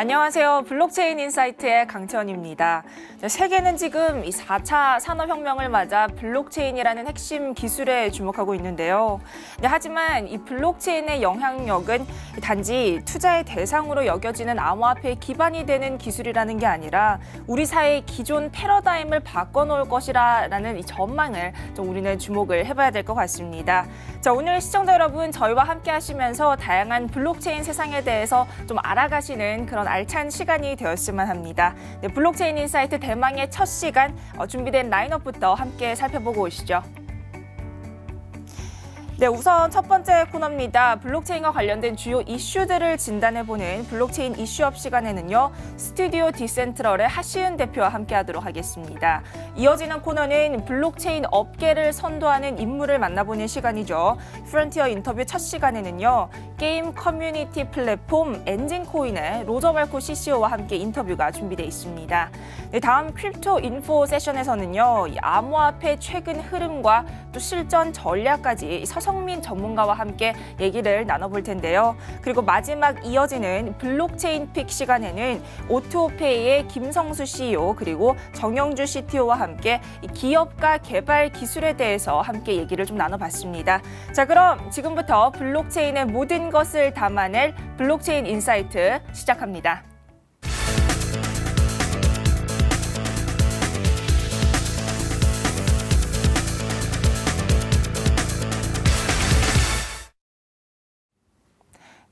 안녕하세요. 블록체인 인사이트의 강채원입니다. 세계는 지금 이 4차 산업혁명을 맞아 블록체인이라는 핵심 기술에 주목하고 있는데요. 하지만 이 블록체인의 영향력은 단지 투자의 대상으로 여겨지는 암호화폐의 기반이 되는 기술이라는 게 아니라 우리 사회의 기존 패러다임을 바꿔놓을 것이라는 이 전망을 좀 우리는 주목을 해봐야 될 것 같습니다. 자, 오늘 시청자 여러분 저희와 함께 하시면서 다양한 블록체인 세상에 대해서 좀 알아가시는 그런 알찬 시간이 되었으면 합니다. 네, 블록체인 인사이트 대망의 첫 시간 준비된 라인업부터 함께 살펴보고 오시죠. 네, 우선 첫 번째 코너입니다. 블록체인과 관련된 주요 이슈들을 진단해보는 블록체인 이슈업 시간에는요. 스튜디오 디센트럴의 하시은 대표와 함께하도록 하겠습니다. 이어지는 코너는 블록체인 업계를 선도하는 인물을 만나보는 시간이죠. 프론티어 인터뷰 첫 시간에는요. 게임 커뮤니티 플랫폼 엔진코인의 로저 발코 CCO와 함께 인터뷰가 준비되어 있습니다. 네, 다음 크립토 인포 세션에서는요. 이 암호화폐 최근 흐름과 또 실전 전략까지 서성민 전문가와 함께 얘기를 나눠볼 텐데요. 그리고 마지막 이어지는 블록체인 픽 시간에는 오토페이의 김성수 CEO 그리고 정영주 CTO와 함께 이 기업과 개발 기술에 대해서 함께 얘기를 좀 나눠봤습니다. 자, 그럼 지금부터 블록체인의 모든 것을 담아낼 블록체인 인사이트 시작합니다.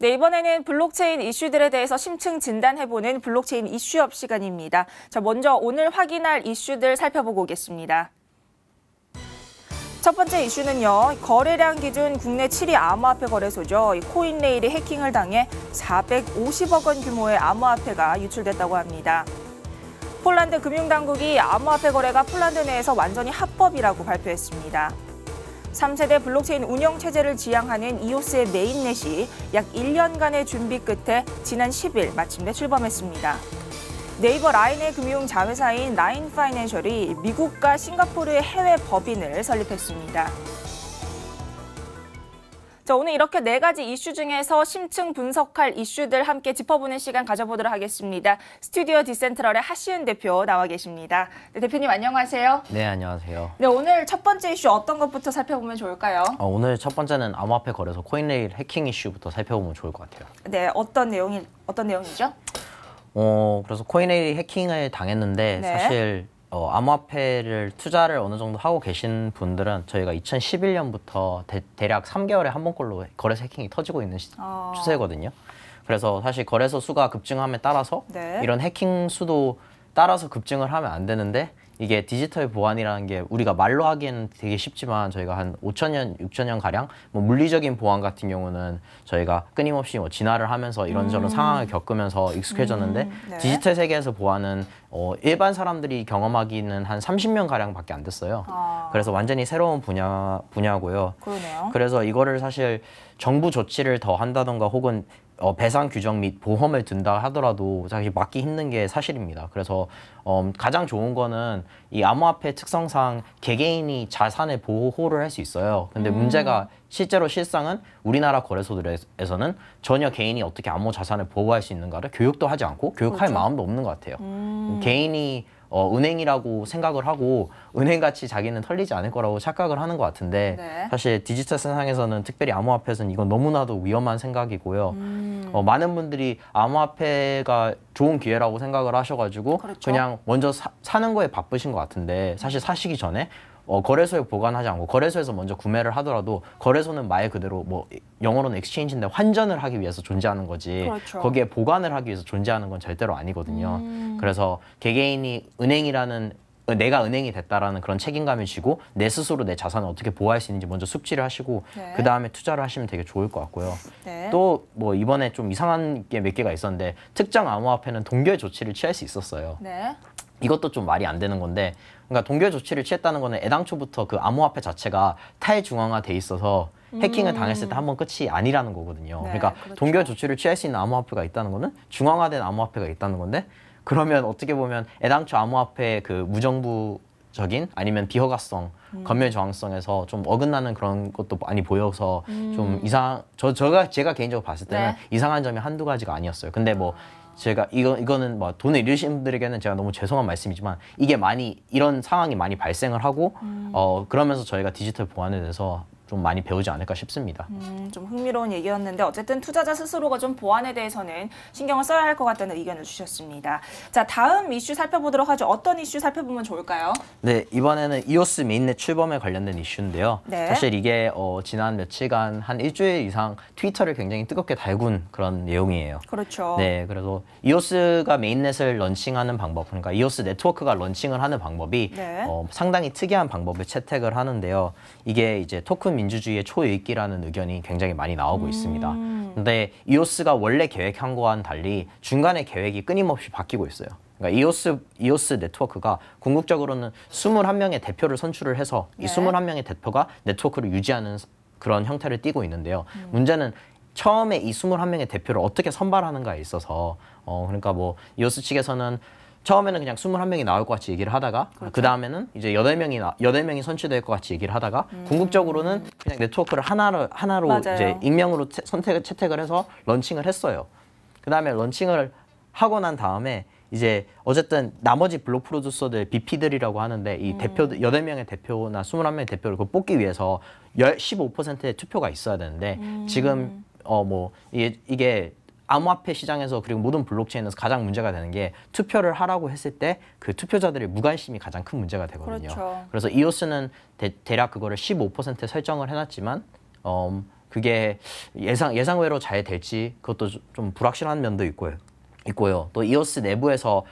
네, 이번에는 블록체인 이슈들에 대해서 심층 진단해보는 블록체인 이슈업 시간입니다. 자, 먼저 오늘 확인할 이슈들 살펴보고 오겠습니다. 첫 번째 이슈는요. 거래량 기준 국내 7위 암호화폐 거래소죠. 코인레일이 해킹을 당해 450억 원 규모의 암호화폐가 유출됐다고 합니다. 폴란드 금융당국이 암호화폐 거래가 폴란드 내에서 완전히 합법이라고 발표했습니다. 3세대 블록체인 운영체제를 지향하는 이오스의 메인넷이 약 1년간의 준비 끝에 지난 10일 마침내 출범했습니다. 네이버 라인의 금융 자회사인 라인 파이낸셜이 미국과 싱가포르의 해외 법인을 설립했습니다. 자, 오늘 이렇게 4가지 이슈 중에서 심층 분석할 이슈들 함께 짚어보는 시간 가져보도록 하겠습니다. 스튜디오 디센트럴의 하시은 대표 나와 계십니다. 네, 대표님 안녕하세요. 네, 안녕하세요. 네, 오늘 첫 번째 이슈 어떤 것부터 살펴보면 좋을까요? 오늘 첫 번째는 암호화폐 거래소 코인레일 해킹 이슈부터 살펴보면 좋을 것 같아요. 네, 어떤 내용이죠? 그래서 코인레일이 해킹을 당했는데 네. 사실 암호화폐를 투자를 어느 정도 하고 계신 분들은 저희가 2011년부터 대략 3개월에 한 번꼴로 거래소 해킹이 터지고 있는 추세거든요. 그래서 사실 거래소 수가 급증함에 따라서 네. 이런 해킹 수도 따라서 급증을 하면 안 되는데 이게 디지털 보안이라는 게 우리가 말로 하기에는 되게 쉽지만 저희가 한 5,000년, 6,000년 가량 뭐 물리적인 보안 같은 경우는 저희가 끊임없이 뭐 진화를 하면서 이런저런 상황을 겪으면서 익숙해졌는데 네. 디지털 세계에서 보안은 일반 사람들이 경험하기는 한 30년 가량밖에 안 됐어요. 그래서 완전히 새로운 분야고요. 그러네요. 그래서 이거를 사실 정부 조치를 더 한다던가 혹은 배상 규정 및 보험을 든다 하더라도 사실 막기 힘든 게 사실입니다. 그래서 가장 좋은 거는 이 암호화폐 특성상 개개인이 자산의 보호를 할 수 있어요. 근데 문제가 실제로 실상은 우리나라 거래소들에서는 전혀 개인이 어떻게 암호 자산을 보호할 수 있는가를 교육도 하지 않고 교육할 그렇죠. 마음도 없는 것 같아요. 개인이 은행이라고 생각을 하고 은행같이 자기는 털리지 않을 거라고 착각을 하는 것 같은데 네. 사실 디지털 세상에서는 특별히 암호화폐에서는 이건 너무나도 위험한 생각이고요. 많은 분들이 암호화폐가 좋은 기회라고 생각을 하셔가지고 그렇죠. 그냥 먼저 사는 거에 바쁘신 것 같은데 사실 사시기 전에 거래소에 보관하지 않고 거래소에서 먼저 구매를 하더라도 거래소는 말 그대로 뭐 영어로는 엑스체인지인데 환전을 하기 위해서 존재하는 거지 그렇죠. 거기에 보관을 하기 위해서 존재하는 건 절대로 아니거든요. 그래서 개개인이 내가 은행이 됐다라는 그런 책임감을 지고 내 스스로 내 자산을 어떻게 보호할 수 있는지 먼저 숙지를 하시고 네. 그 다음에 투자를 하시면 되게 좋을 것 같고요. 네. 또 뭐 이번에 좀 이상한 게 몇 개가 있었는데 특정 암호화폐는 동결 조치를 취할 수 있었어요. 네. 이것도 좀 말이 안 되는 건데 그러니까 동결 조치를 취했다는 거는 애당초부터 그 암호화폐 자체가 탈중앙화돼 있어서 해킹을 당했을 때 한 번 끝이 아니라는 거거든요. 네, 그러니까 그렇죠. 동결 조치를 취할 수 있는 암호화폐가 있다는 거는 중앙화된 암호화폐가 있다는 건데 그러면 어떻게 보면 애당초 암호화폐 그 무정부적인 아니면 비허가성, 검열 저항성에서 좀 어긋나는 그런 것도 많이 보여서 좀 제가 개인적으로 봤을 때는 네. 이상한 점이 한두 가지가 아니었어요. 근데 뭐 제가 이거는 뭐 돈을 잃으신 분들에게는 제가 너무 죄송한 말씀이지만 이게 이런 상황이 많이 발생을 하고 그러면서 저희가 디지털 보안에 대해서 좀 많이 배우지 않을까 싶습니다. 좀 흥미로운 얘기였는데 어쨌든 투자자 스스로가 좀 보안에 대해서는 신경을 써야 할 것 같다는 의견을 주셨습니다. 자, 다음 이슈 살펴보도록 하죠. 어떤 이슈 살펴보면 좋을까요? 네, 이번에는 이오스 메인넷 출범에 관련된 이슈인데요. 네. 사실 이게 지난 며칠간 한 일주일 이상 트위터를 굉장히 뜨겁게 달군 그런 내용이에요. 그렇죠. 네, 그래서 이오스가 메인넷을 런칭하는 방법, 그러니까 이오스 네트워크가 런칭을 하는 방법이 네. 상당히 특이한 방법을 채택을 하는데요. 이게 이제 토큰 민주주의의 초유익기라는 의견이 굉장히 많이 나오고 있습니다. 근데 이오스가 원래 계획한 거와는 달리 중간에 계획이 끊임없이 바뀌고 있어요. 그러니까 이오스 네트워크가 궁극적으로는 21명의 대표를 선출을 해서 이 21명의 대표가 네트워크를 유지하는 그런 형태를 띠고 있는데요. 문제는 처음에 이 21명의 대표를 어떻게 선발하는가에 있어서 그러니까 뭐 이오스 측에서는 처음에는 그냥 21명이 나올 것 같이 얘기를 하다가 그렇죠. 그 다음에는 이제 8명이 선출될 것 같이 얘기를 하다가 궁극적으로는 그냥 네트워크를 하나로 맞아요. 이제 익명으로 채택을 해서 런칭을 했어요. 그 다음에 런칭을 하고 난 다음에 이제 어쨌든 나머지 블록 프로듀서들 BP들이라고 하는데 이 대표들 8명의 대표나 21명의 대표를 뽑기 위해서 15%의 투표가 있어야 되는데 지금 뭐 이게 암호화폐 시장에서 그리고 모든 블록체인에서 가장 문제가 되는 게 투표를 하라고 했을 때 그 투표자들의 무관심이 가장 큰 문제가 되거든요. 그렇죠. 그래서 이오스는 대략 그거를 15% 설정을 해놨지만 그게 예상외로 잘 될지 그것도 좀 불확실한 면도 있고요. 또 이오스 내부에서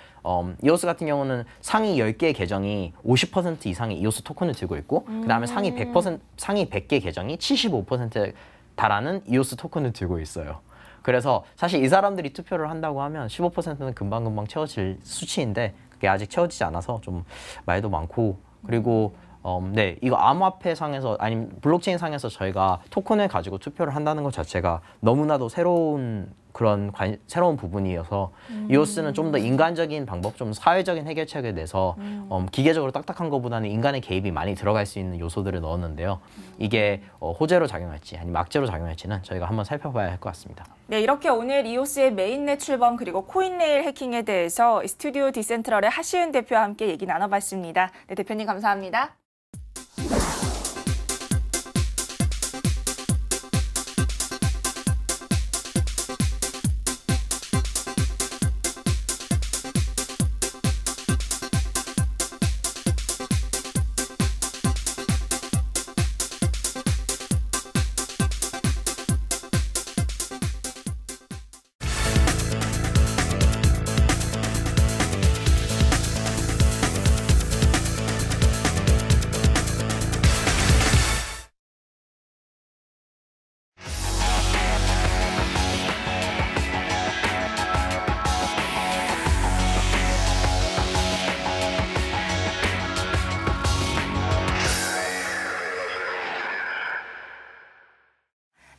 이오스 같은 경우는 상위 10개 계정이 50% 이상의 이오스 토큰을 들고 있고 그다음에 상위 100개 계정이 75%에 달하는 이오스 토큰을 들고 있어요. 그래서 사실 이 사람들이 투표를 한다고 하면 15%는 금방금방 채워질 수치인데 그게 아직 채워지지 않아서 좀 말도 많고 그리고 네, 이거 암호화폐 상에서 아니면 블록체인 상에서 저희가 토큰을 가지고 투표를 한다는 것 자체가 너무나도 새로운 부분이어서 이오스는 좀 더 인간적인 방법, 좀 사회적인 해결책을 내서 기계적으로 딱딱한 것보다는 인간의 개입이 많이 들어갈 수 있는 요소들을 넣었는데요. 이게 호재로 작용할지 아니면 악재로 작용할지는 저희가 한번 살펴봐야 할 것 같습니다. 네, 이렇게 오늘 이오스의 메인넷 출범 그리고 코인레일 해킹에 대해서 스튜디오 디센트럴의 하시은 대표와 함께 얘기 나눠봤습니다. 네, 대표님 감사합니다.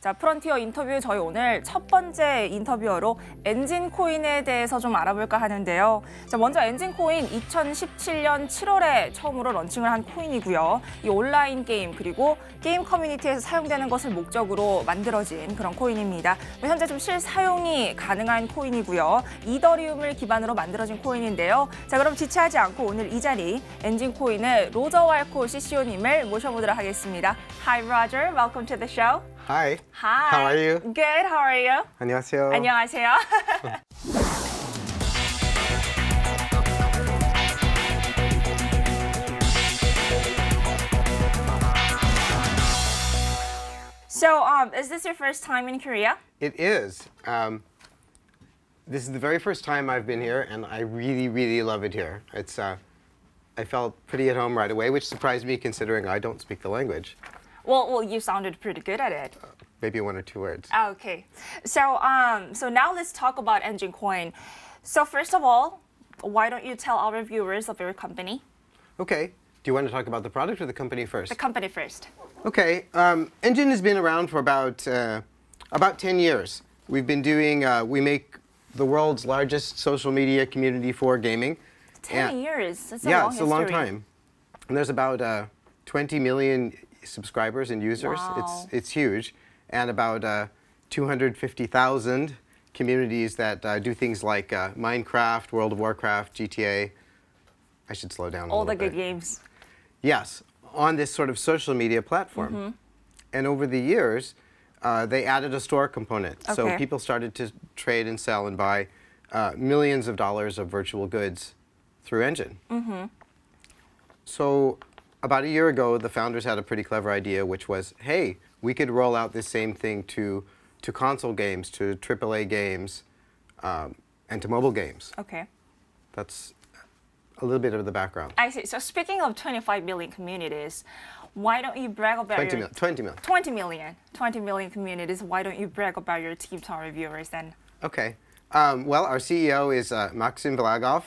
자, 프론티어 인터뷰 저희 오늘 첫 번째 인터뷰어로 엔진 코인에 대해서 좀 알아볼까 하는데요. 자, 먼저 엔진 코인 2017년 7월에 처음으로 런칭을 한 코인이고요. 이 온라인 게임 그리고 게임 커뮤니티에서 사용되는 것을 목적으로 만들어진 그런 코인입니다. 현재 좀 실사용이 가능한 코인이고요. 이더리움을 기반으로 만들어진 코인인데요. 자, 그럼 지체하지 않고 오늘 이 자리 엔진 코인의 로저 왈코 CCO님을 모셔보도록 하겠습니다. Hi Roger, welcome to the show. Hi. Hi. How are you? Good. How are you? 안녕하세요. 안녕하세요. So, is this your first time in Korea? It is. This is the very first time I've been here, and I really, really love it here. It's. I felt pretty at home right away, which surprised me considering I don't speak the language. Well, you sounded pretty good at it. Maybe one or two words. Okay. So, so now let's talk about Engine Coin. So first of all, why don't you tell our viewers of your company? Okay. Do you want to talk about the product or the company first? The company first. Okay. Engine has been around for about 10 years. We've been doing. We make the world's largest social media community for gaming. 10 years. That's a Yeah, long it's history. a long time. And there's about 20 million subscribers and users. Wow. It's huge, and about 250,000 communities that do things like Minecraft, World of Warcraft, GTA. I should slow down a All little the bit. good games. Yes, on this sort of social media platform. And over the years, they added a store component. So Okay. people started to trade and sell and buy millions of dollars of virtual goods through Engine. So about a year ago, the founders had a pretty clever idea, which was, hey, we could roll out this same thing to console games, to AAA games, and to mobile games. Okay. That's a little bit of the background. I see. So speaking of 25 million communities, why don't you brag about 20 your... million. 20 million. 20 million. 20 million communities. Why don't you brag about your team to our reviewers then? Okay. Well, our CEO is Maxim Velagov.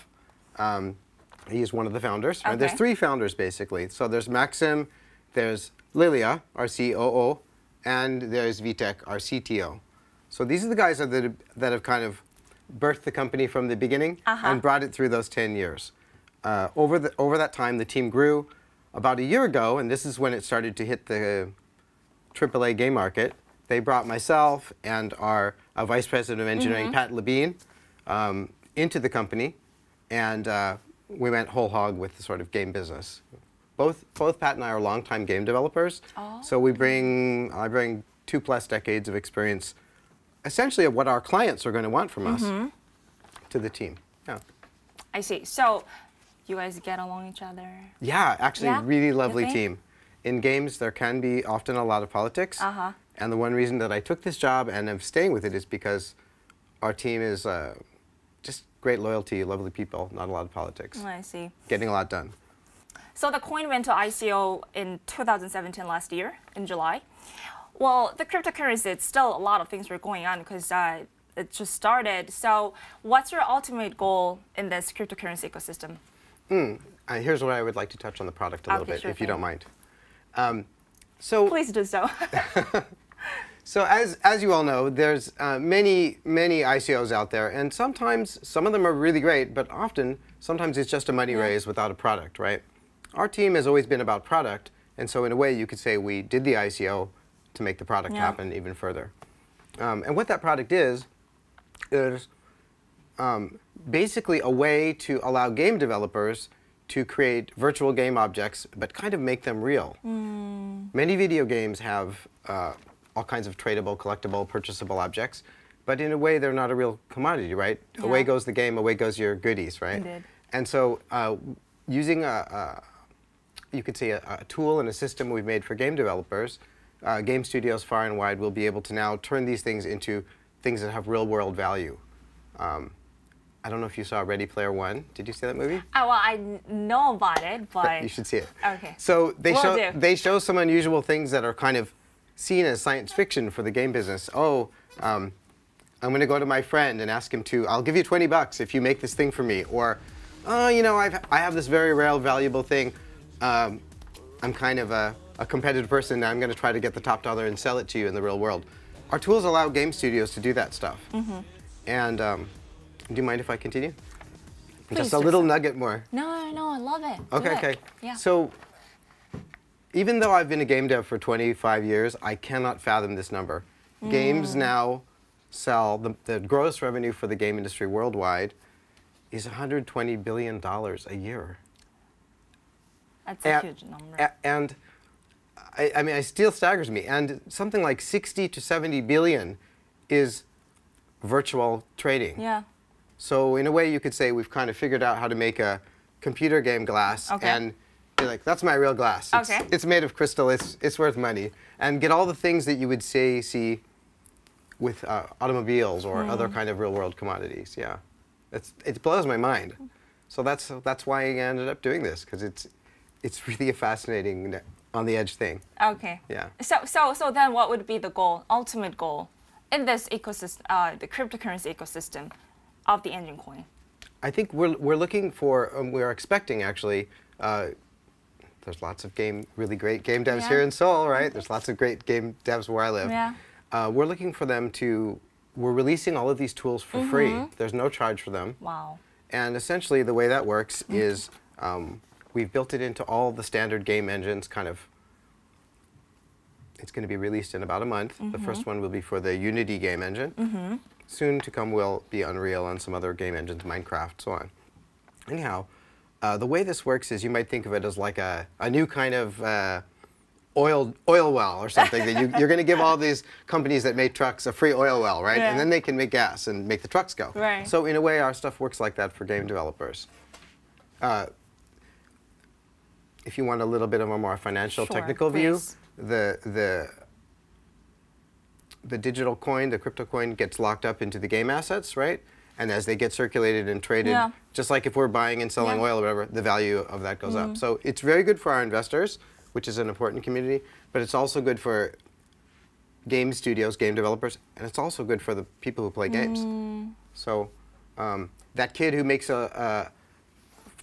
He is one of the founders. Okay. There's 3 founders, basically. So there's Maxim, there's Lilia, our COO, and there's Vitek, our CTO. So these are the guys that have kind of birthed the company from the beginning and brought it through those 10 years. Over that time, the team grew. About a year ago, and this is when it started to hit the AAA game market, they brought myself and our Vice President of Engineering, Pat Labine, into the company, and we went whole hog with the sort of game business. Both Pat and I are longtime game developers, so I bring 2+ decades of experience, essentially of what our clients are going to want from us, to the team. Yeah. I see. So you guys get along each other? Yeah, actually, Yeah? really lovely Okay. team. In games, there can be often a lot of politics. And the one reason that I took this job and am staying with it is because our team is just great loyalty, lovely people, not a lot of politics. I see. Getting a lot done. So the coin went to ICO in 2017 last year, in July. Well, the cryptocurrency, it's still a lot of things were going on because it just started. So what's your ultimate goal in this cryptocurrency ecosystem? Here's what I would like to touch on the product a little Okay, bit, sure if you thing. don't mind. So Please do so. So as you all know, there's many ICOs out there, and sometimes some of them are really great, but sometimes it's just a money raise without a product, right? Our team has always been about product, and so in a way you could say we did the ICO to make the product happen even further. And what that product is basically a way to allow game developers to create virtual game objects, but kind of make them real. Many video games have all kinds of tradable, collectible, purchasable objects, but in a way they're not a real commodity, right? Yeah. Away goes the game, away goes your goodies, right? Indeed. And so using you could say a tool and a system we've made for game developers, game studios far and wide will be able to now turn these things into things that have real world value. I don't know if you saw Ready Player One. Did you see that movie? Well, I know about it, but... You should see it. Okay. So Will do. they show some unusual things that are kind of seen as science fiction for the game business. Oh, I'm going to go to my friend and ask him I'll give you $20 if you make this thing for me. Or, oh, you know, I have this very rare, valuable thing. I'm kind of a competitive person, and I'm going to try to get the top dollar and sell it to you in the real world. Our tools allow game studios to do that stuff. And do you mind if I continue? Just a do little so. nugget more. No, I love it. Do Okay, it. okay. Yeah. So, even though I've been a game dev for 25 years, I cannot fathom this number. Games now sell, the gross revenue for the game industry worldwide is $120 billion a year. That's a huge number. And I mean, it still staggers me. And something like 60 to 70 billion is virtual trading. Yeah. So in a way, you could say we've kind of figured out how to make a computer game glass, Okay. and you're like, that's my real glass. Okay. It's made of crystal. It's worth money, and get all the things that you would see with automobiles or other kind of real world commodities. Yeah, it blows my mind. So that's why I ended up doing this, because it's really a fascinating on the edge thing. Okay. Yeah. So then what would be the goal, ultimate goal, in this ecosystem, the cryptocurrency ecosystem of the Engine coin? I think we're looking for, we're expecting actually, there's lots of really great game devs here in Seoul, right? There's lots of great game devs where I live. Yeah. We're looking for them we're releasing all of these tools for free. There's no charge for them. Wow. And essentially the way that works is we've built it into all the standard game engines, kind of It's going to be released in about a month. The first one will be for the Unity game engine. Soon to come will be Unreal and some other game engines, Minecraft, so on. Anyhow, the way this works is you might think of it as like a new kind of oil well or something. That you're going to give all these companies that make trucks a free oil well, right? Yeah. And then they can make gas and make the trucks go. Right. So in a way, our stuff works like that for game developers. If you want a little bit of a more financial, Sure, technical please. view, the digital coin, the crypto coin, gets locked up into the game assets, right? And as they get circulated and traded, Yeah. just like if we're buying and selling Yeah. oil or whatever, the value of that goes up. So it's very good for our investors, which is an important community, but it's also good for game studios, game developers, and it's also good for the people who play games. So that kid who makes a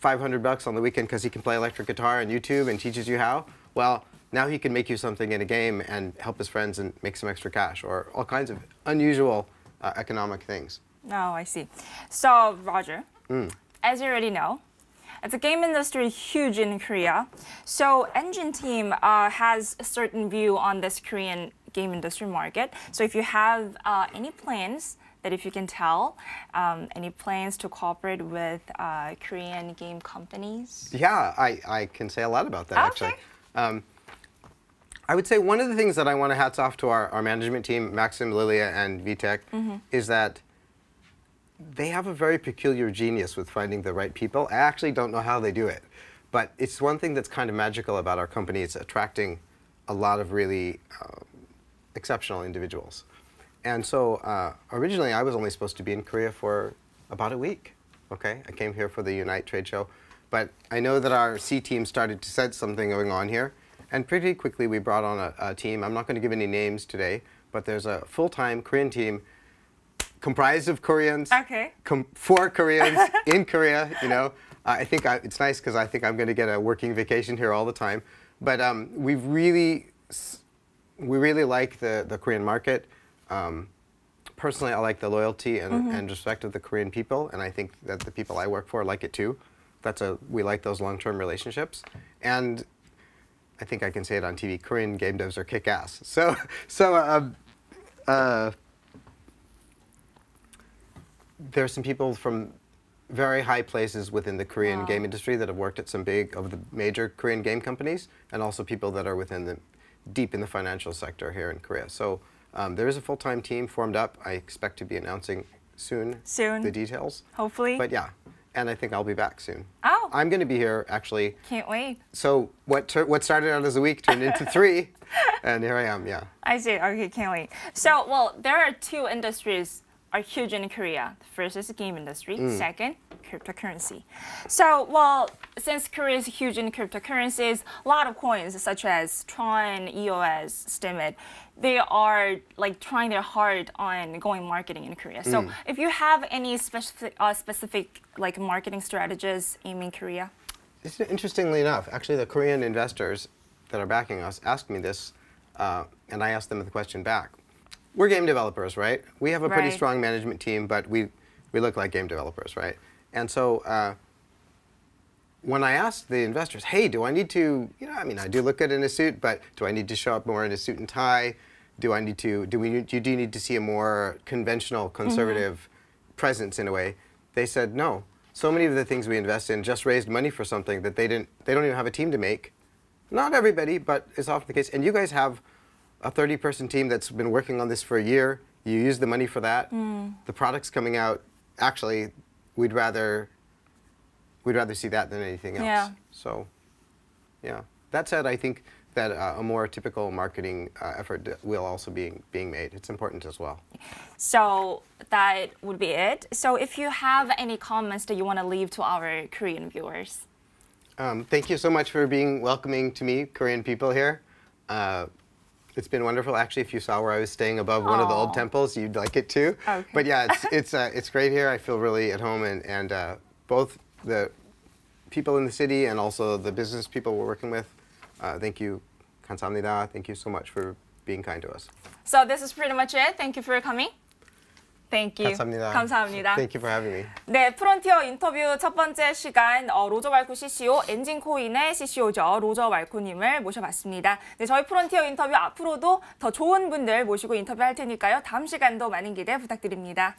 $500 on the weekend because he can play electric guitar on YouTube and teaches you how, well, now he can make you something in a game and help his friends and make some extra cash, or all kinds of unusual economic things. Oh, I see. So, Roger, as you already know, the game industry is huge in Korea. So, Engine Team has a certain view on this Korean game industry market. So, if you have any plans that if you can tell, any plans to cooperate with Korean game companies? Yeah, I can say a lot about that, Okay. actually. I would say one of the things that I want to hats off to our management team, Maxim, Lilia, and VTech, is that they have a very peculiar genius with finding the right people. I actually don't know how they do it, but it's one thing that's kind of magical about our company. It's attracting a lot of really exceptional individuals. And so originally I was only supposed to be in Korea for about a week. Okay, I came here for the Unite trade show, but I know that our C team started to sense something going on here. And pretty quickly, we brought on a team. I'm not going to give any names today, but there's a full-time Korean team comprised of Koreans, Okay. for Koreans in Korea. You know, I think it's nice because I think I'm going to get a working vacation here all the time. But we really like the Korean market. Personally, I like the loyalty and respect of the Korean people, and I think that the people I work for like it too. We like those long-term relationships, and I think I can say it on TV. Korean game devs are kick-ass. So there are some people from very high places within the Korean game industry that have worked at some big of the major Korean game companies, and also people that are deep in the financial sector here in Korea. So there is a full-time team formed up. I expect to be announcing soon the details. Hopefully. But yeah. And I think I'll be back soon. Oh. I'm going to be here, actually. Can't wait. So what started out as a week turned into 3, and here I am, yeah. I see. Okay, can't wait. So, well, there are two industries are huge in Korea. The first is the game industry. Second, cryptocurrency. So, well, since Korea is huge in cryptocurrencies, a lot of coins such as Tron, EOS, Steemit, they are like trying their hard on going marketing in Korea. So, if you have any specific like marketing strategies aiming Korea? Interestingly enough, actually, the Korean investors that are backing us asked me this, and I asked them the question back. We're game developers, right? We have a pretty Right. strong management team, but we look like game developers, right? And so when I asked the investors, hey, do I need to, I do look good in a suit, but do I need to show up more in a suit and tie? Do you need to see a more conventional, conservative presence in a way? They said no. So many of the things we invest in just raised money for something that they don't even have a team to make. Not everybody, but it's often the case. And you guys have a 30-person team that's been working on this for a year. You use the money for that. The product's coming out. Actually, we'd rather see that than anything else. Yeah. So, yeah. That said, I think that a more typical marketing effort will also be being made. It's important as well. So that would be it. So if you have any comments that you want to leave to our Korean viewers. Thank you so much for being welcoming to me, Korean people here. It's been wonderful. Actually, if you saw where I was staying above one of the old temples, you'd like it too. Okay. But yeah, it's great here. I feel really at home, and both the people in the city and also the business people we're working with. Thank you, 감사합니다. Thank you so much for being kind to us. So this is pretty much it. Thank you for coming. Thank you. 감사합니다. 감사합니다. Thank you for having me. 네, 프론티어 인터뷰 첫 번째 시간 로저 왈쿠 CCO, 엔진코인의 CCO죠. 로저 왈쿠님을 모셔봤습니다. 네, 저희 프론티어 인터뷰 앞으로도 더 좋은 분들 모시고 인터뷰할 테니까요. 다음 시간도 많은 기대 부탁드립니다.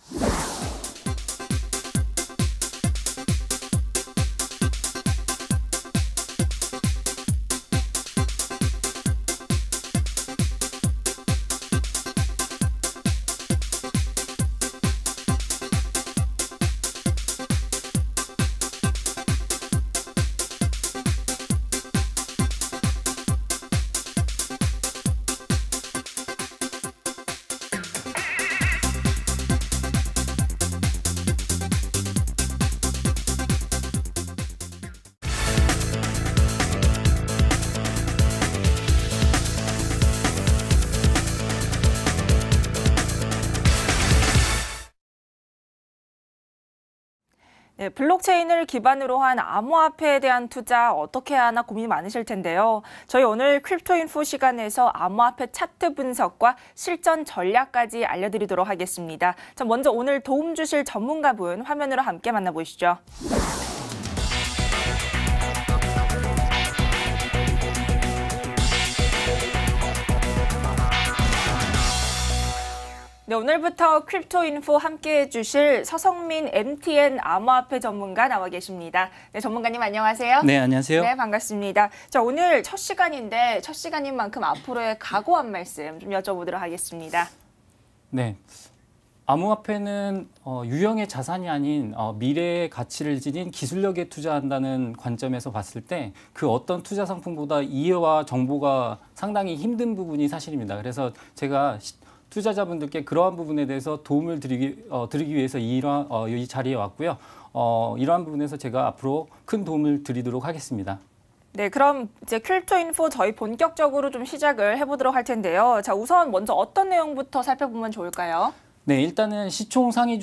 네, 블록체인을 기반으로 한 암호화폐에 대한 투자 어떻게 하나 고민이 많으실 텐데요. 저희 오늘 크립토인포 시간에서 암호화폐 차트 분석과 실전 전략까지 알려드리도록 하겠습니다. 자, 먼저 오늘 도움 주실 전문가분 화면으로 함께 만나보시죠. 네, 오늘부터 크립토인포 함께 해주실 서성민 MTN 암호화폐 전문가 나와 계십니다. 네, 전문가님 안녕하세요. 네, 안녕하세요. 네, 반갑습니다. 자, 오늘 첫 시간인데 첫 시간인 만큼 앞으로의 각오 한 말씀 좀 여쭤보도록 하겠습니다. 네, 암호화폐는 유형의 자산이 아닌 미래의 가치를 지닌 기술력에 투자한다는 관점에서 봤을 때 그 어떤 투자 상품보다 이해와 정보가 상당히 힘든 부분이 사실입니다. 그래서 제가 투자자분들께 그러한 부분에 대해서 도움을 드리기 위해서 이 자리에 왔고요. 이러한 부분에서 제가 앞으로 큰 도움을 드리도록 하겠습니다. 네, 그럼 이제 크립토인포 저희 본격적으로 좀 시작을 해보도록 할 텐데요. 자, 우선 먼저 어떤 내용부터 살펴보면 좋을까요? 네, 일단은 시총 상위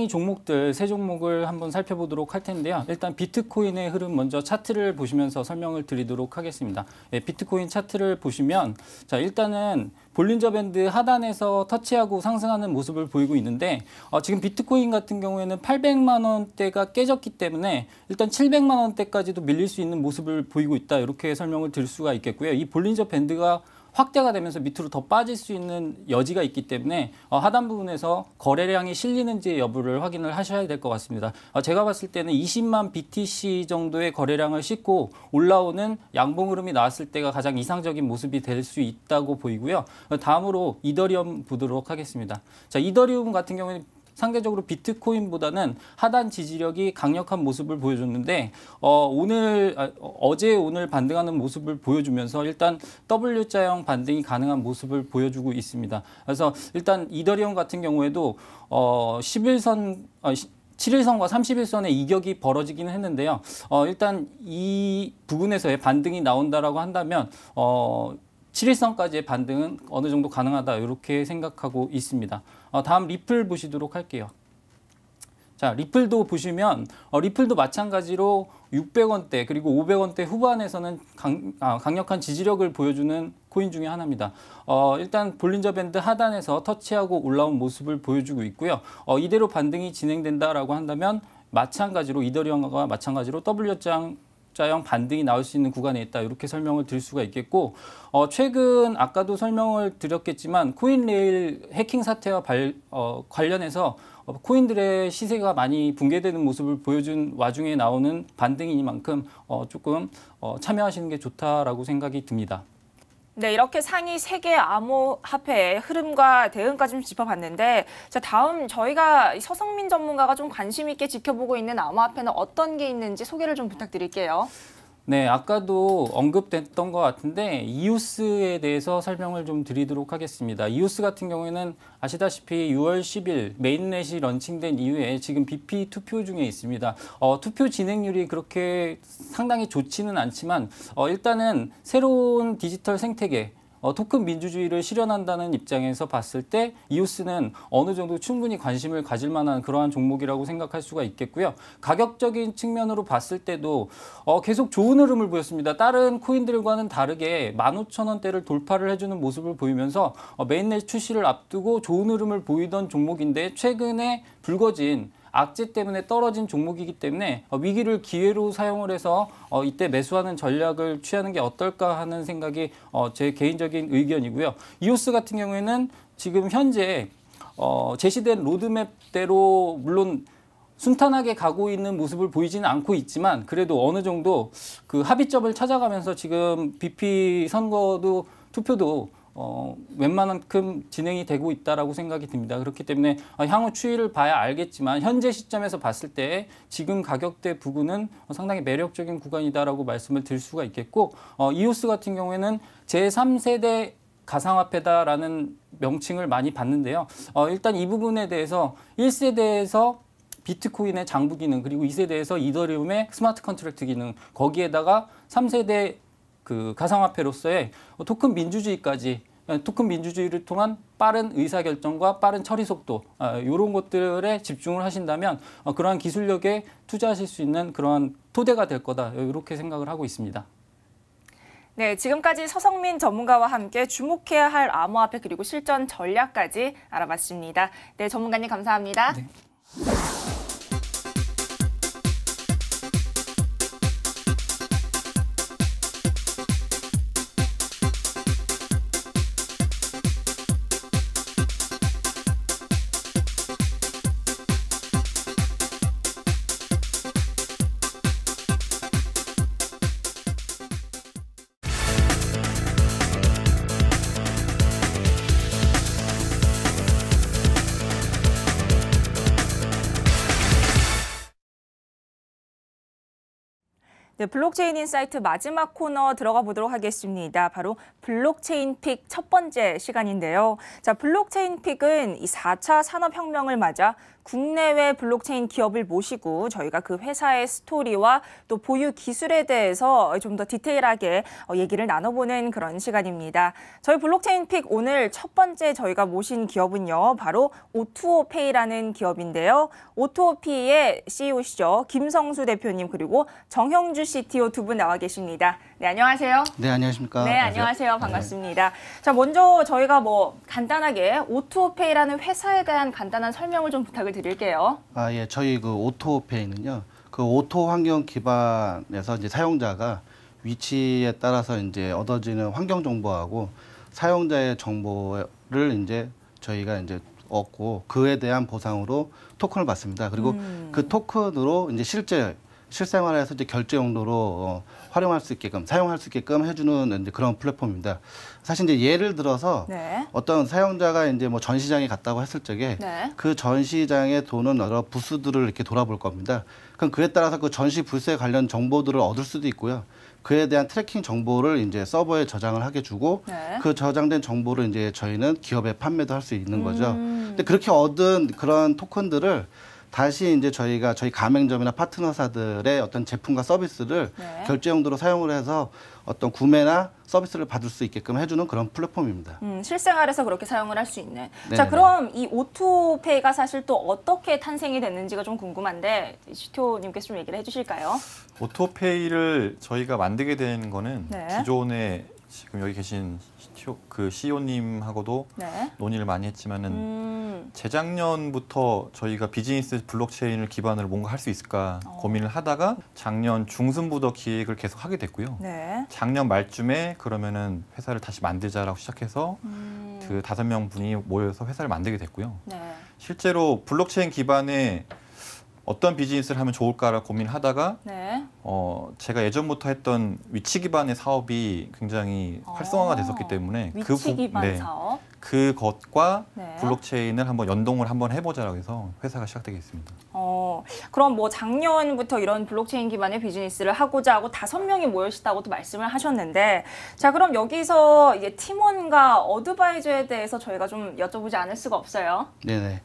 종목들 세 종목을 한번 살펴보도록 할 텐데요. 일단 비트코인의 흐름 먼저 차트를 보시면서 설명을 드리도록 하겠습니다. 네, 비트코인 차트를 보시면 자, 일단은 볼린저 밴드 하단에서 터치하고 상승하는 모습을 보이고 있는데 지금 비트코인 같은 경우에는 800만 원대가 깨졌기 때문에 일단 700만 원대까지도 밀릴 수 있는 모습을 보이고 있다. 이렇게 설명을 드릴 수가 있겠고요. 이 볼린저 밴드가 확대가 되면서 밑으로 더 빠질 수 있는 여지가 있기 때문에 하단 부분에서 거래량이 실리는지 여부를 확인을 하셔야 될 것 같습니다. 제가 봤을 때는 20만 BTC 정도의 거래량을 싣고 올라오는 양봉 흐름이 나왔을 때가 가장 이상적인 모습이 될 수 있다고 보이고요. 다음으로 이더리움 보도록 하겠습니다. 자, 이더리움 같은 경우에는 상대적으로 비트코인보다는 하단 지지력이 강력한 모습을 보여줬는데 어제 오늘 반등하는 모습을 보여주면서 일단 W자형 반등이 가능한 모습을 보여주고 있습니다. 그래서 일단 이더리움 같은 경우에도 7일선과 30일선의 이격이 벌어지긴 했는데요. 일단 이 부분에서의 반등이 나온다라고 한다면 7일선까지의 반등은 어느 정도 가능하다 이렇게 생각하고 있습니다. 다음 리플 보시도록 할게요. 자, 리플도 보시면 리플도 마찬가지로 600원대 그리고 500원대 후반에서는 강력한 지지력을 보여주는 코인 중에 하나입니다. 일단 볼린저 밴드 하단에서 터치하고 올라온 모습을 보여주고 있고요. 이대로 반등이 진행된다라고 한다면 마찬가지로 이더리움과 마찬가지로 W자형 반등이 나올 수 있는 구간에 있다. 이렇게 설명을 드릴 수가 있겠고 최근 아까도 설명을 드렸겠지만 코인레일 해킹 사태와 관련해서 코인들의 시세가 많이 붕괴되는 모습을 보여준 와중에 나오는 반등이니만큼 조금 참여하시는 게 좋다라고 생각이 듭니다. 네, 이렇게 상위 3개 암호화폐의 흐름과 대응까지 좀 짚어봤는데 자, 다음 저희가 서성민 전문가가 좀 관심 있게 지켜보고 있는 암호화폐는 어떤 게 있는지 소개를 좀 부탁드릴게요. 네, 아까도 언급됐던 것 같은데 이오스에 대해서 설명을 좀 드리도록 하겠습니다. 이오스 같은 경우에는 아시다시피 6월 10일 메인넷이 런칭된 이후에 지금 BP 투표 중에 있습니다. 투표 진행률이 그렇게 상당히 좋지는 않지만 일단은 새로운 디지털 생태계 토큰 민주주의를 실현한다는 입장에서 봤을 때 이오스는 어느 정도 충분히 관심을 가질 만한 그러한 종목이라고 생각할 수가 있겠고요. 가격적인 측면으로 봤을 때도 계속 좋은 흐름을 보였습니다. 다른 코인들과는 다르게 15,000원대를 돌파를 해주는 모습을 보이면서 메인넷 출시를 앞두고 좋은 흐름을 보이던 종목인데 최근에 불거진 악재 때문에 떨어진 종목이기 때문에 위기를 기회로 사용을 해서 이때 매수하는 전략을 취하는 게 어떨까 하는 생각이 제 개인적인 의견이고요. 이오스 같은 경우에는 지금 현재 제시된 로드맵대로 물론 순탄하게 가고 있는 모습을 보이지는 않고 있지만 그래도 어느 정도 그 합의점을 찾아가면서 지금 BP 선거도 투표도 웬만큼 진행이 되고 있다라고 생각이 듭니다. 그렇기 때문에 향후 추이를 봐야 알겠지만 현재 시점에서 봤을 때 지금 가격대 부근은 상당히 매력적인 구간이다라고 말씀을 드릴 수가 있겠고 이오스 같은 경우에는 제3세대 가상화폐다라는 명칭을 많이 받는데요. 일단 이 부분에 대해서 1세대에서 비트코인의 장부 기능 그리고 2세대에서 이더리움의 스마트 컨트랙트 기능 거기에다가 3세대 그 가상화폐로서의 토큰 민주주의까지 토큰 민주주의를 통한 빠른 의사결정과 빠른 처리 속도 이런 것들에 집중을 하신다면 그러한 기술력에 투자하실 수 있는 그러한 토대가 될 거다 이렇게 생각을 하고 있습니다. 네, 지금까지 서성민 전문가와 함께 주목해야 할 암호화폐 그리고 실전 전략까지 알아봤습니다. 네, 전문가님 감사합니다. 네. 네, 블록체인 인사이트 마지막 코너 들어가 보도록 하겠습니다. 바로 블록체인 픽 첫 번째 시간인데요. 자, 블록체인 픽은 이 4차 산업혁명을 맞아 국내외 블록체인 기업을 모시고 저희가 그 회사의 스토리와 또 보유 기술에 대해서 좀 더 디테일하게 얘기를 나눠보는 그런 시간입니다. 저희 블록체인 픽 오늘 첫 번째 저희가 모신 기업은요. 바로 O2O페이라는 기업인데요. O2OP의 CEO시죠. 김성수 대표님 그리고 정형주 CTO 두 분 나와 계십니다. 네, 안녕하세요. 네, 안녕하십니까. 네, 안녕하세요. 반갑습니다. 자, 먼저 저희가 간단하게 O2O페이라는 회사에 대한 간단한 설명을 좀 부탁을 드릴게요. 예, 저희 그 오토페이는요. 그 오토 환경 기반에서 이제 사용자가 위치에 따라서 이제 얻어지는 환경 정보하고 사용자의 정보를 이제 저희가 이제 얻고 그에 대한 보상으로 토큰을 받습니다. 그리고 그 토큰으로 이제 실생활에서 이제 결제 용도로 활용할 수 있게끔 사용할 수 있게끔 해주는 이제 그런 플랫폼입니다. 사실 이제 예를 들어서 네. 어떤 사용자가 이제 뭐 전시장에 갔다고 했을 적에 네. 그 전시장에 도는 여러 부스들을 이렇게 돌아볼 겁니다. 그럼 그에 따라서 그 전시 부스에 관련 정보들을 얻을 수도 있고요. 그에 대한 트래킹 정보를 이제 서버에 저장을 하게 주고 네. 그 저장된 정보를 이제 저희는 기업에 판매도 할 수 있는 거죠. 근데 그렇게 얻은 그런 토큰들을 다시 이제 저희 가맹점이나 파트너사들의 어떤 제품과 서비스를 네. 결제 용도로 사용을 해서 어떤 구매나 서비스를 받을 수 있게끔 해주는 그런 플랫폼입니다. 실생활에서 그렇게 사용을 할 수 있는. 네네네. 자, 그럼 이 O2페이가 사실 또 어떻게 탄생이 됐는지가 좀 궁금한데 CTO님께서 좀 얘기를 해주실까요? 오토페이를 저희가 만들게 된 거는 네. 기존에 지금 여기 계신 그 CEO님하고도 네. 논의를 많이 했지만은 재작년부터 저희가 비즈니스 블록체인을 기반으로 뭔가 할 수 있을까 고민을 하다가 작년 중순부터 기획을 계속 하게 됐고요. 네. 작년 말쯤에 그러면은 회사를 다시 만들자라고 시작해서 그 5명 분이 모여서 회사를 만들게 됐고요. 네. 실제로 블록체인 기반의 어떤 비즈니스를 하면 좋을까를 고민하다가 네. 제가 예전부터 했던 위치 기반의 사업이 굉장히 활성화가 됐었기 때문에 위치 기반 사업. 그것과 네. 블록체인을 연동을 한번 해보자라고 해서 회사가 시작되겠습니다. 그럼 뭐 작년부터 이런 블록체인 기반의 비즈니스를 하고자 하고 5명이 모여있다고도 말씀을 하셨는데, 자, 그럼 여기서 이제 팀원과 어드바이저에 대해서 저희가 좀 여쭤보지 않을 수가 없어요. 네네.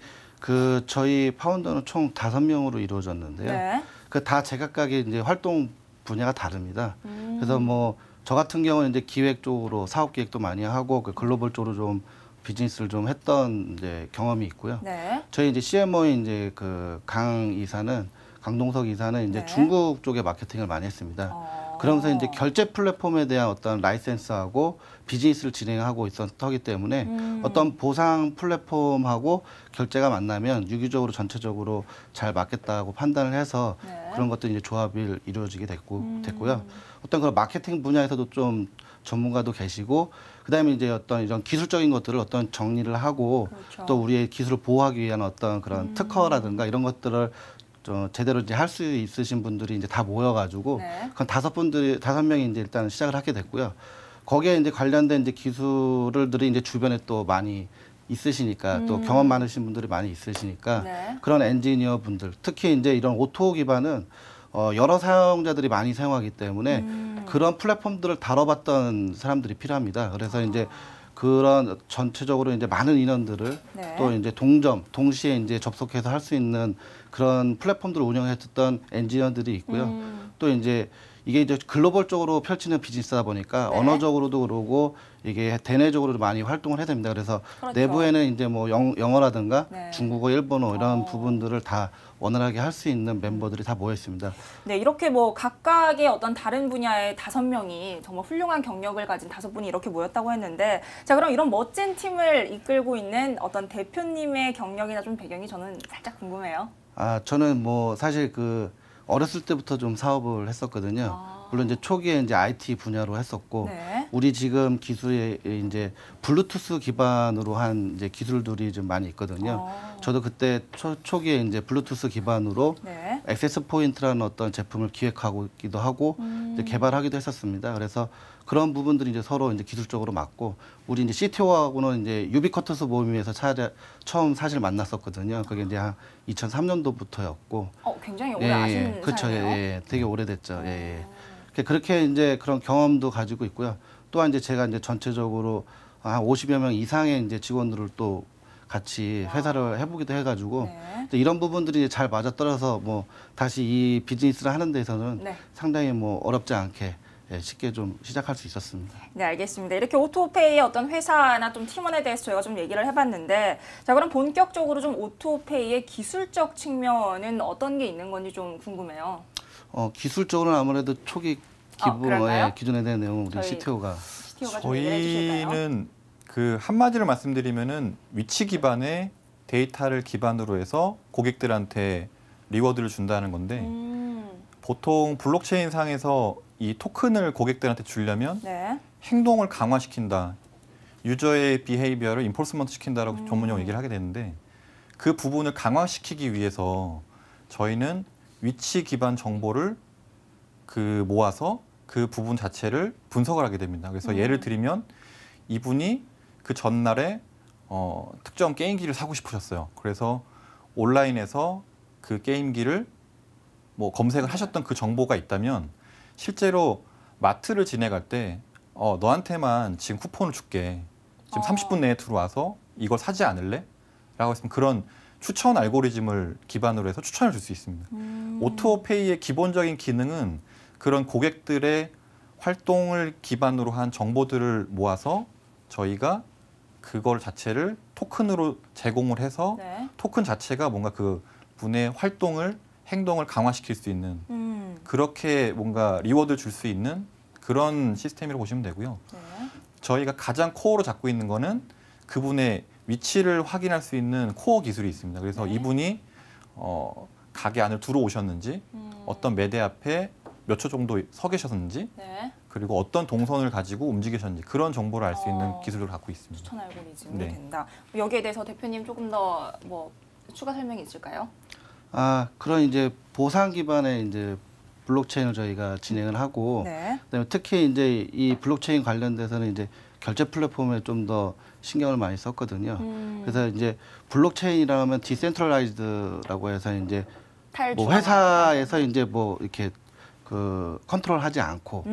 저희 파운더는 총 5명으로 이루어졌는데요. 네. 다 제각각의 이제 활동 분야가 다릅니다. 그래서 뭐 저 같은 경우는 이제 기획 쪽으로 사업 기획도 많이 하고 그 글로벌 쪽으로 좀 비즈니스를 좀 했던 이제 경험이 있고요. 네. 저희 이제 CMO인 이제 그 강동석 이사는 이제 네. 중국 쪽에 마케팅을 많이 했습니다. 그러면서 이제 결제 플랫폼에 대한 어떤 라이센스하고 비즈니스를 진행하고 있었기 때문에 어떤 보상 플랫폼하고 결제가 만나면 유기적으로 전체적으로 잘 맞겠다고 판단을 해서 네. 그런 것들이 이제 조합이 이루어지게 됐고요. 어떤 그런 마케팅 분야에서도 좀 전문가도 계시고 그다음에 이제 어떤 이런 기술적인 것들을 어떤 정리를 하고 그렇죠. 또 우리의 기술을 보호하기 위한 어떤 그런 특허라든가 이런 것들을 제대로 이제 할 수 있으신 분들이 이제 다 모여가지고 네. 그건 5명이 이제 일단 시작을 하게 됐고요. 거기에 이제 관련된 이제 기술들이 이제 주변에 또 많이 있으시니까 또 경험 많으신 분들이 많이 있으시니까 네. 그런 엔지니어 분들 특히 이제 이런 오토 기반은 여러 사용자들이 많이 사용하기 때문에 그런 플랫폼들을 다뤄봤던 사람들이 필요합니다. 그래서 이제 그런 전체적으로 이제 많은 인원들을 네. 또 이제 동시에 이제 접속해서 할 수 있는 그런 플랫폼들을 운영했던 엔지니어들이 있고요. 또 이제 이게 이제 글로벌적으로 펼치는 비즈니스다 보니까 네. 언어적으로도 그러고 이게 대내적으로도 많이 활동을 해야 됩니다. 그래서 그렇죠. 내부에는 이제 뭐 영어라든가 네. 중국어, 일본어 이런 부분들을 다 원활하게 할 수 있는 멤버들이 다 모여 있습니다. 네, 이렇게 뭐 각각의 어떤 다른 분야의 5명이 정말 훌륭한 경력을 가진 5분이 이렇게 모였다고 했는데, 자, 그럼 이런 멋진 팀을 이끌고 있는 어떤 대표님의 경력이나 좀 배경이 저는 살짝 궁금해요. 저는 뭐 사실 그 어렸을 때부터 좀 사업을 했었거든요. 물론 이제 초기에 이제 IT 분야로 했었고, 네. 우리 지금 기술에 이제 블루투스 기반으로 한 이제 기술들이 좀 많이 있거든요. 저도 그때 초기에 이제 블루투스 기반으로 네. 액세스 포인트라는 어떤 제품을 기획하기도 하고 이제 개발하기도 했었습니다. 그래서 그런 부분들이 이제 서로 이제 기술적으로 맞고, 우리 이제 CTO하고는 이제 유비쿼터스 모임에서 처음 사실 만났었거든요. 그게 이제 한 2003년도부터였고. 굉장히 오래 아시는 그렇죠. 사이네요. 되게 오래됐죠. 그렇게 이제 그런 경험도 가지고 있고요. 또한 이제 제가 이제 전체적으로 한 50여 명 이상의 이제 직원들을 또 같이 회사를 해보기도 해가지고 네. 이런 부분들이 잘 맞아떨어서 뭐 다시 이 비즈니스를 하는 데서는 네. 상당히 뭐 어렵지 않게 쉽게 좀 시작할 수 있었습니다. 네, 알겠습니다. 이렇게 오토페이의 어떤 회사나 좀 팀원에 대해서 저희가 좀 얘기를 해봤는데, 자, 그럼 본격적으로 좀 오토페이의 기술적 측면은 어떤 게 있는 건지 좀 궁금해요. 기술적으로는 아무래도 초기 그럴까요? 기존에 대한 내용은 우리 저희 CTO가 좀 얘기를 해주실까요? 저희는 그 한마디로 말씀드리면은 위치 기반의 데이터를 기반으로 해서 고객들한테 리워드를 준다는 건데, 보통 블록체인 상에서 이 토큰을 고객들한테 주려면 네. 행동을 강화시킨다, 유저의 비헤이비어를 인포스먼트 시킨다라고 전문용어 얘기를 하게 되는데, 그 부분을 강화시키기 위해서 저희는 위치 기반 정보를 모아서 그 부분 자체를 분석을 하게 됩니다. 그래서 예를 들면 이분이 그 전날에 특정 게임기를 사고 싶으셨어요. 그래서 온라인에서 그 게임기를 뭐 검색을 하셨던 그 정보가 있다면, 실제로 마트를 지나갈 때 너한테만 지금 쿠폰을 줄게. 지금 30분 내에 들어와서 이걸 사지 않을래? 라고 했으면 그런 추천 알고리즘을 기반으로 해서 추천을 줄 수 있습니다. 오토페이의 기본적인 기능은 그런 고객들의 활동을 기반으로 한 정보들을 모아서 저희가 그걸 자체를 토큰으로 제공을 해서 네. 토큰 자체가 뭔가 그 분의 행동을 강화시킬 수 있는, 그렇게 뭔가 리워드를 줄 수 있는 그런 시스템이라고 보시면 되고요. 네. 저희가 가장 코어로 잡고 있는 거는 그분의 위치를 확인할 수 있는 코어 기술이 있습니다. 그래서 네. 이분이 가게 안을 들어오셨는지, 어떤 매대 앞에 몇 초 정도 서 계셨는지, 네. 그리고 어떤 동선을 가지고 움직이셨는지 그런 정보를 알 수 있는 기술을 갖고 있습니다. 추천 알고리즘이 네. 된다. 여기에 대해서 대표님 조금 더 뭐 추가 설명이 있을까요? 그런 이제 보상 기반의 이제 블록체인을 저희가 진행을 하고, 네. 그다음에 특히 이제 이 블록체인 관련돼서는 이제 결제 플랫폼에 좀 더 신경을 많이 썼거든요. 그래서 이제 블록체인이라면 디센트럴라이즈드라고 해서 이제 뭐 회사에서 이제 뭐 이렇게 그 컨트롤하지 않고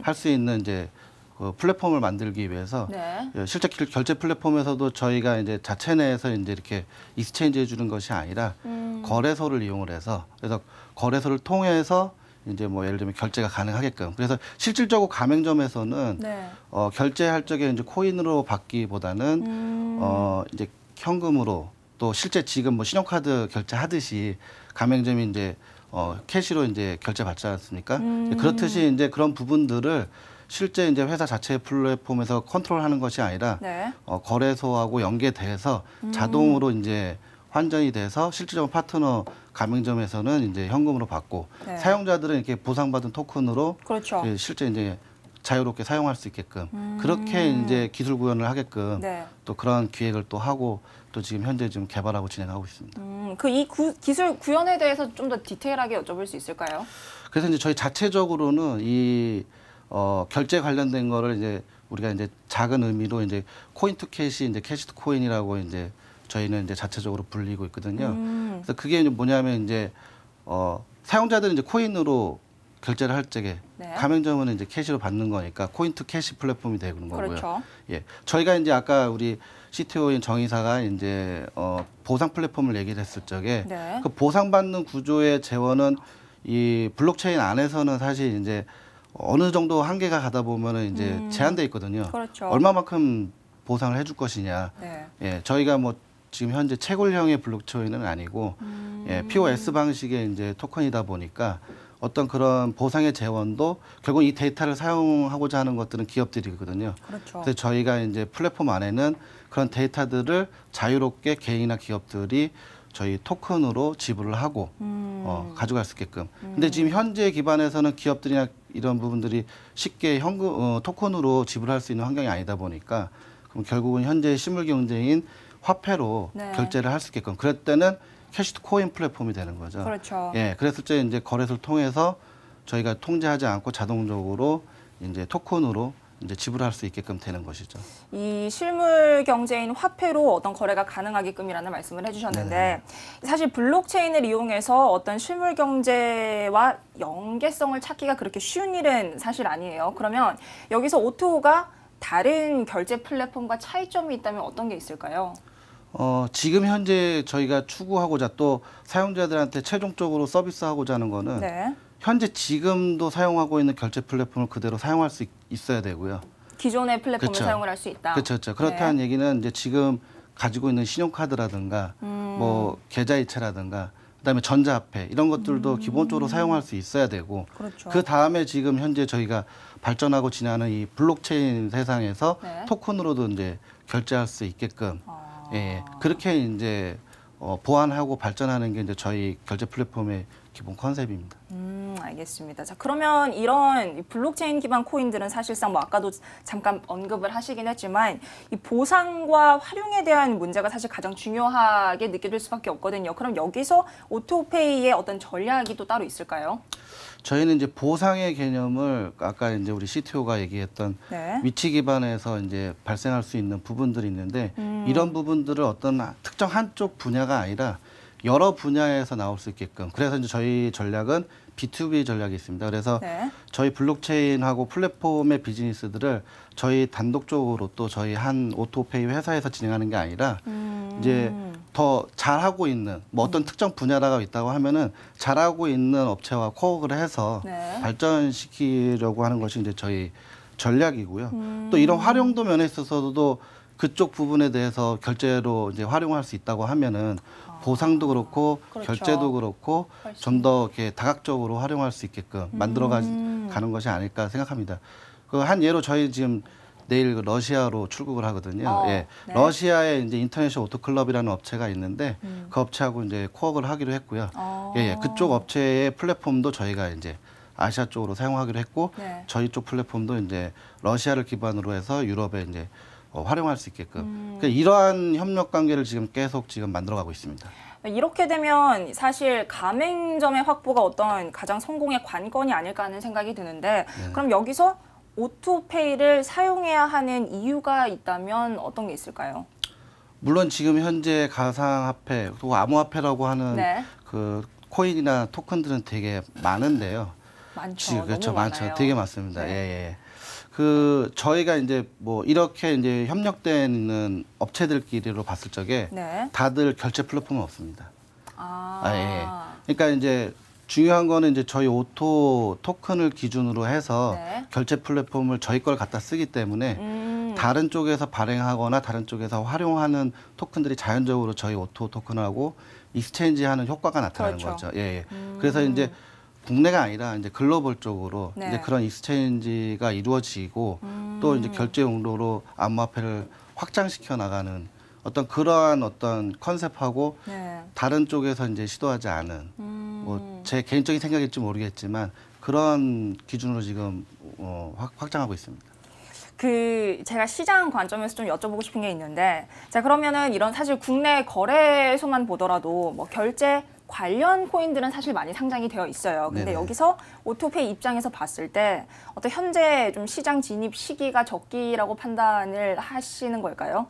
할 수 있는 이제 그 플랫폼을 만들기 위해서 네. 실제 결제 플랫폼에서도 저희가 이제 자체 내에서 이제 이렇게 익스체인지 해주는 것이 아니라 거래소를 이용을 해서, 그래서 거래소를 통해서 이제 뭐 예를 들면 결제가 가능하게끔. 그래서 실질적으로 가맹점에서는 네. 결제할 적에 이제 코인으로 받기보다는 이제 현금으로 또 실제 지금 뭐 신용카드 결제하듯이 가맹점이 이제 캐시로 이제 결제 받지 않습니까? 그렇듯이 이제 그런 부분들을 실제 이제 회사 자체 플랫폼에서 컨트롤하는 것이 아니라 네. 거래소하고 연계돼서 자동으로 이제 환전이 돼서 실질적으로 파트너 가맹점에서는 이제 현금으로 받고 네. 사용자들은 이렇게 보상받은 토큰으로 그렇죠. 실제 이제 자유롭게 사용할 수 있게끔 그렇게 이제 기술 구현을 하게끔 네. 또 그런 기획을 또 하고 또 지금 현재 지금 개발하고 진행하고 있습니다. 이 기술 구현에 대해서 좀 더 디테일하게 여쭤볼 수 있을까요? 그래서 이제 저희 자체적으로는 이 결제 관련된 거를 이제 우리가 이제 작은 의미로 이제 코인 투 캐시, 이제 캐시 투 코인이라고 이제 저희는 이제 자체적으로 불리고 있거든요. 그래서 그게 이제 뭐냐면 이제 사용자들은 이제 코인으로 결제를 할 적에 네. 가맹점은 이제 캐시로 받는 거니까 코인 투 캐시 플랫폼이 되는 거고요. 그렇죠. 예, 저희가 이제 아까 우리 CTO인 정의사가 이제 보상 플랫폼을 얘기를 했을 적에 네. 그 보상받는 구조의 재원은 이 블록체인 안에서는 사실 이제 어느 정도 한계가 가다 보면은 이제 제한돼 있거든요. 그렇죠. 얼마만큼 보상을 해줄 것이냐. 네. 예, 저희가 뭐 지금 현재 채굴형의 블록체인은 아니고 예, POS 방식의 이제 토큰이다 보니까 어떤 그런 보상의 재원도 결국 이 데이터를 사용하고자 하는 것들은 기업들이거든요. 그렇죠. 그래서 저희가 이제 플랫폼 안에는 그런 데이터들을 자유롭게 개인이나 기업들이 저희 토큰으로 지불을 하고 가져갈 수 있게끔. 근데 지금 현재 기반에서는 기업들이나 이런 부분들이 쉽게 현금 토큰으로 지불할 수 있는 환경이 아니다 보니까 그럼 결국은 현재 실물 경제인 화폐로 네. 결제를 할 수 있게끔. 그럴 때는 캐시 투 코인 플랫폼이 되는 거죠. 그렇죠. 예, 그랬을 때 이제 거래소를 통해서 저희가 통제하지 않고 자동적으로 이제 토큰으로 이제 지불할 수 있게끔 되는 것이죠. 이 실물 경제인 화폐로 어떤 거래가 가능하게끔이라는 말씀을 해주셨는데 사실 블록체인을 이용해서 어떤 실물 경제와 연계성을 찾기가 그렇게 쉬운 일은 사실 아니에요. 그러면 여기서 오토가 다른 결제 플랫폼과 차이점이 있다면 어떤 게 있을까요? 지금 현재 저희가 추구하고자 또 사용자들한테 최종적으로 서비스하고자 하는 거는 네. 현재 지금도 사용하고 있는 결제 플랫폼을 그대로 사용할 수 있어야 되고요. 기존의 플랫폼을 그쵸. 사용을 할 수 있다. 그렇죠. 그렇다는 얘기는 이제 지금 가지고 있는 신용카드라든가 뭐 계좌이체라든가 그다음에 전자화폐 이런 것들도 기본적으로 사용할 수 있어야 되고 그렇죠. 그 다음에 지금 현재 저희가 발전하고 진행하는 이 블록체인 세상에서 네. 토큰으로도 이제 결제할 수 있게끔 예, 그렇게 이제 보완하고 발전하는 게 이제 저희 결제 플랫폼의 기본 컨셉입니다. 알겠습니다. 자, 그러면 이런 블록체인 기반 코인들은 사실상 뭐 아까도 잠깐 언급을 하시긴 했지만 이 보상과 활용에 대한 문제가 사실 가장 중요하게 느껴질 수밖에 없거든요. 그럼 여기서 오토페이의 어떤 전략이 또 따로 있을까요? 저희는 이제 보상의 개념을 아까 이제 우리 CTO가 얘기했던 네. 위치 기반에서 이제 발생할 수 있는 부분들이 있는데 이런 부분들을 어떤 특정 한쪽 분야가 아니라 여러 분야에서 나올 수 있게끔 그래서 이제 저희 전략은 B2B 전략이 있습니다. 그래서 네. 저희 블록체인하고 플랫폼의 비즈니스들을 저희 단독적으로 또 저희 한 오토페이 회사에서 진행하는 게 아니라 이제 더 잘하고 있는 뭐 어떤 특정 분야가 있다고 하면은 잘하고 있는 업체와 코어를 해서 네. 발전시키려고 하는 것이 이제 저희 전략이고요. 또 이런 활용도 면에 있어서도 그쪽 부분에 대해서 결제로 이제 활용할 수 있다고 하면은 보상도 그렇고 그렇죠. 결제도 그렇고 훨씬. 좀 더 이렇게 다각적으로 활용할 수 있게끔 만들어 가는 것이 아닐까 생각합니다. 그 한 예로 저희 지금 내일 러시아로 출국을 하거든요. 예. 네. 러시아에 이제 인터내셔널 오토클럽이라는 업체가 있는데 그 업체하고 이제 코업을 하기로 했고요. 예, 그쪽 업체의 플랫폼도 저희가 이제 아시아 쪽으로 사용하기로 했고 네. 저희 쪽 플랫폼도 이제 러시아를 기반으로 해서 유럽에 이제 활용할 수 있게끔 그러니까 이러한 협력 관계를 지금 계속 지금 만들어가고 있습니다. 이렇게 되면 사실 가맹점의 확보가 어떤 가장 성공의 관건이 아닐까 하는 생각이 드는데 그럼 여기서 오토페이를 사용해야 하는 이유가 있다면 어떤 게 있을까요? 물론 지금 현재 가상화폐 또 암호화폐라고 하는 네. 그 코인이나 토큰들은 되게 많은데요. 많죠. 그렇죠, 너무 많죠. 많아요. 되게 많습니다. 네. 예, 예. 그 저희가 이제 뭐 이렇게 이제 협력되는 업체들끼리로 봤을 적에 네. 다들 결제 플랫폼은 없습니다. 아, 예. 그러니까 이제 중요한 거는 이제 저희 오토 토큰을 기준으로 해서 네. 결제 플랫폼을 저희 걸 갖다 쓰기 때문에 다른 쪽에서 발행하거나 다른 쪽에서 활용하는 토큰들이 자연적으로 저희 오토 토큰하고 익스체인지하는 효과가 나타나는 그렇죠. 거죠. 예, 예. 그래서 이제 국내가 아니라 이제 글로벌적으로 네. 이제 그런 익스체인지가 이루어지고 또 이제 결제 용도로 암호화폐를 확장시켜 나가는 어떤 그러한 어떤 컨셉하고 네. 다른 쪽에서 이제 시도하지 않은 뭐 제 개인적인 생각일지 모르겠지만 그런 기준으로 지금 확장하고 있습니다. 제가 시장 관점에서 좀 여쭤보고 싶은 게 있는데, 자, 그러면은 이런 사실 국내 거래소만 보더라도 뭐 결제 관련 코인들은 사실 많이 상장이 되어 있어요. 근데 네네. 여기서 오토페이 입장에서 봤을 때 어떤 현재 좀 시장 진입 시기가 적기라고 판단을 하시는 걸까요?